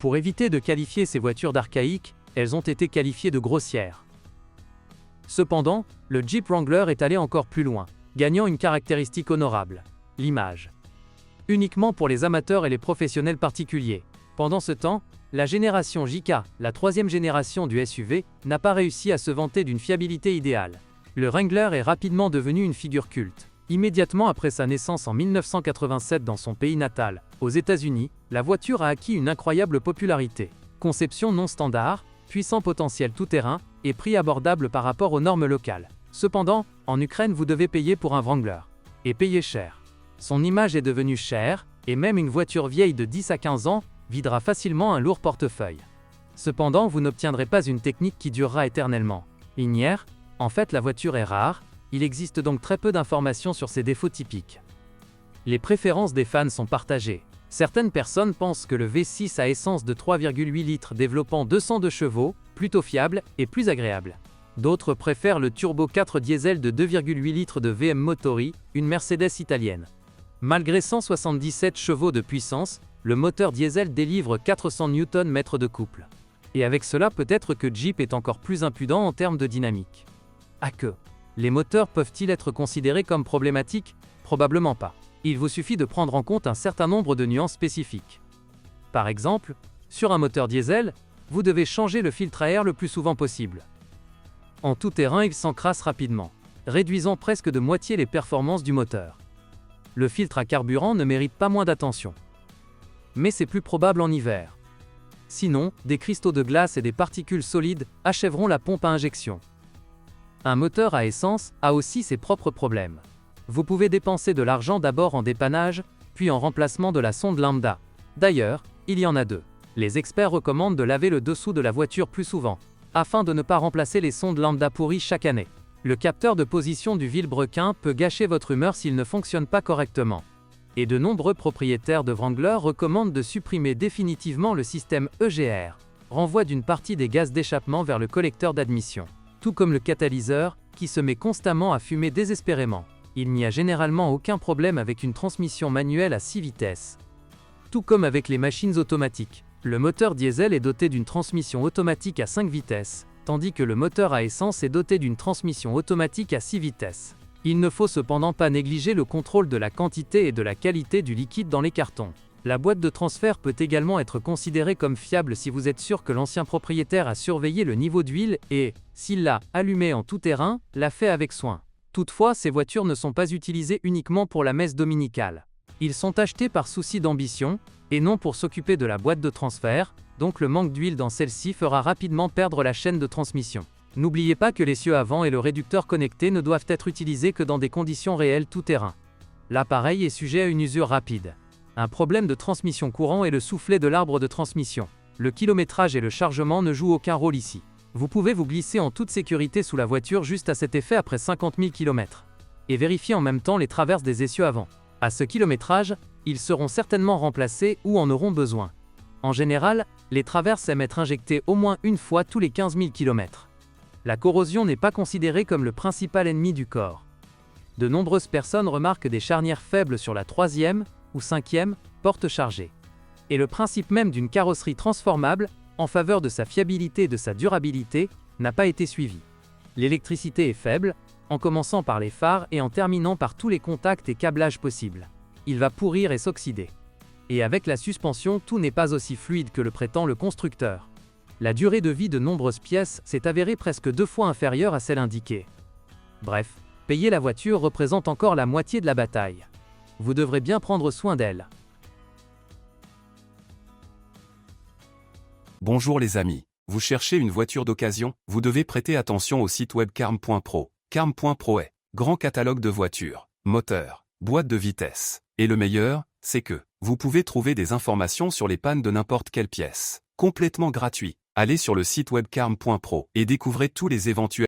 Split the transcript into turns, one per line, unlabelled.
Pour éviter de qualifier ces voitures d'archaïques, elles ont été qualifiées de grossières. Cependant, le Jeep Wrangler est allé encore plus loin, gagnant une caractéristique honorable, l'image. Uniquement pour les amateurs et les professionnels particuliers. Pendant ce temps, la génération JK, la troisième génération du SUV, n'a pas réussi à se vanter d'une fiabilité idéale. Le Wrangler est rapidement devenu une figure culte. Immédiatement après sa naissance en 1987 dans son pays natal, aux États-Unis, la voiture a acquis une incroyable popularité. Conception non standard, puissant potentiel tout-terrain, et prix abordable par rapport aux normes locales. Cependant, en Ukraine vous devez payer pour un Wrangler. Et payer cher. Son image est devenue chère, et même une voiture vieille de 10 à 15 ans videra facilement un lourd portefeuille. Cependant, vous n'obtiendrez pas une technique qui durera éternellement. Linéaire, en fait la voiture est rare, il existe donc très peu d'informations sur ses défauts typiques. Les préférences des fans sont partagées. Certaines personnes pensent que le V6 à essence de 3,8 litres développant 202 chevaux, plutôt fiable et plus agréable. D'autres préfèrent le Turbo 4 diesel de 2,8 litres de VM Motori, une Mercedes italienne. Malgré 177 chevaux de puissance, le moteur diesel délivre 400 Nm de couple. Et avec cela peut-être que Jeep est encore plus impudent en termes de dynamique. Ah que les moteurs peuvent-ils être considérés comme problématiques? Probablement pas. Il vous suffit de prendre en compte un certain nombre de nuances spécifiques. Par exemple, sur un moteur diesel, vous devez changer le filtre à air le plus souvent possible. En tout terrain, il s'encrasse rapidement, réduisant presque de moitié les performances du moteur. Le filtre à carburant ne mérite pas moins d'attention. Mais c'est plus probable en hiver. Sinon, des cristaux de glace et des particules solides achèveront la pompe à injection. Un moteur à essence a aussi ses propres problèmes. Vous pouvez dépenser de l'argent d'abord en dépannage, puis en remplacement de la sonde lambda. D'ailleurs, il y en a deux. Les experts recommandent de laver le dessous de la voiture plus souvent, afin de ne pas remplacer les sondes lambda pourries chaque année. Le capteur de position du vilebrequin peut gâcher votre humeur s'il ne fonctionne pas correctement. Et de nombreux propriétaires de Wrangler recommandent de supprimer définitivement le système EGR, renvoi d'une partie des gaz d'échappement vers le collecteur d'admission. Tout comme le catalyseur, qui se met constamment à fumer désespérément. Il n'y a généralement aucun problème avec une transmission manuelle à 6 vitesses. Tout comme avec les machines automatiques. Le moteur diesel est doté d'une transmission automatique à 5 vitesses, tandis que le moteur à essence est doté d'une transmission automatique à 6 vitesses. Il ne faut cependant pas négliger le contrôle de la quantité et de la qualité du liquide dans les cartons. La boîte de transfert peut également être considérée comme fiable si vous êtes sûr que l'ancien propriétaire a surveillé le niveau d'huile et, s'il l'a allumée en tout terrain, l'a fait avec soin. Toutefois, ces voitures ne sont pas utilisées uniquement pour la messe dominicale. Ils sont achetés par souci d'ambition, et non pour s'occuper de la boîte de transfert, donc le manque d'huile dans celle-ci fera rapidement perdre la chaîne de transmission. N'oubliez pas que l'essieu avant et le réducteur connecté ne doivent être utilisés que dans des conditions réelles tout-terrain. L'appareil est sujet à une usure rapide. Un problème de transmission courant est le soufflet de l'arbre de transmission. Le kilométrage et le chargement ne jouent aucun rôle ici. Vous pouvez vous glisser en toute sécurité sous la voiture juste à cet effet après 50 000 km. Et vérifier en même temps les traverses des essieux avant. À ce kilométrage, ils seront certainement remplacés ou en auront besoin. En général, les traverses aiment être injectées au moins une fois tous les 15 000 km. La corrosion n'est pas considérée comme le principal ennemi du corps. De nombreuses personnes remarquent des charnières faibles sur la 3e ou 5e porte chargée. Et le principe même d'une carrosserie transformable, en faveur de sa fiabilité et de sa durabilité, n'a pas été suivi. L'électricité est faible, en commençant par les phares et en terminant par tous les contacts et câblages possibles. Il va pourrir et s'oxyder. Et avec la suspension, tout n'est pas aussi fluide que le prétend le constructeur. La durée de vie de nombreuses pièces s'est avérée presque 2 fois inférieure à celle indiquée. Bref, payer la voiture représente encore la moitié de la bataille. Vous devrez bien prendre soin d'elle.
Bonjour les amis. Vous cherchez une voiture d'occasion? Vous devez prêter attention au site web carm.pro. Carm.pro est grand catalogue de voitures, moteurs, boîtes de vitesse. Et le meilleur, c'est que vous pouvez trouver des informations sur les pannes de n'importe quelle pièce. Complètement gratuit. Allez sur le site web carm.pro et découvrez tous les éventuels